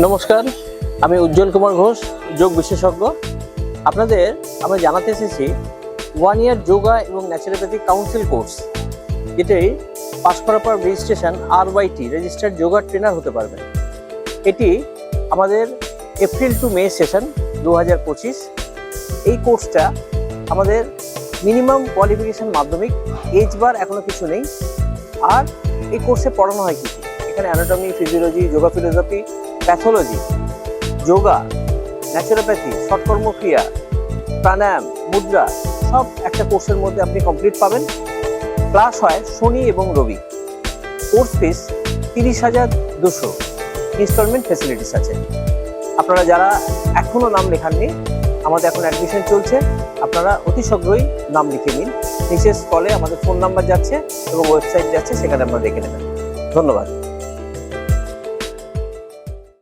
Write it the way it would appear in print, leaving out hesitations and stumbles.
নমস্কার, আমি উজ্জ্বল কুমার ঘোষ, যোগ বিশেষজ্ঞ। আপনাদের আমরা জানাতে এসেছি 1 ইয়ার যোগা এবং ন্যাচারোপ্যাথি কাউন্সিল কোর্স, যেটি পাস করার পর registration RYT registered yoga trainer হতে পারবেন। এটি আমাদের এপ্রিল টু মে সেশন 2025। এই কোর্সটা আমাদের মিনিমাম কোয়ালিফিকেশন মাধ্যমিক, এজ বার এখনো কিছু নেই। আর এই কোর্সে পড়ানো হয় কি এখানে anatomy, physiology, yoga philosophy, pathology, yoga, naturopathy, ষটকর্মক্রিয়া, প্রাণায়াম, মুদ্রা সব একটা কোর্সের মধ্যে আপনি কমপ্লিট পাবেন। ক্লাস হয় শনি এবং রবি। Course fees 30,200। ইনস্টলমেন্ট ফেসিলিটিস আছে। আপনারা যারা এখনও নাম লেখাননি, আমাদের এখন অ্যাডমিশন চলছে, আপনারা অতি শীঘ্রই নাম লিখে নিন। নিচের স্কলে আমাদের ফোন নাম্বার যাচ্ছে এবং ওয়েবসাইট যাচ্ছে, সেখানে আপনারা দেখে নেবেন। ধন্যবাদ।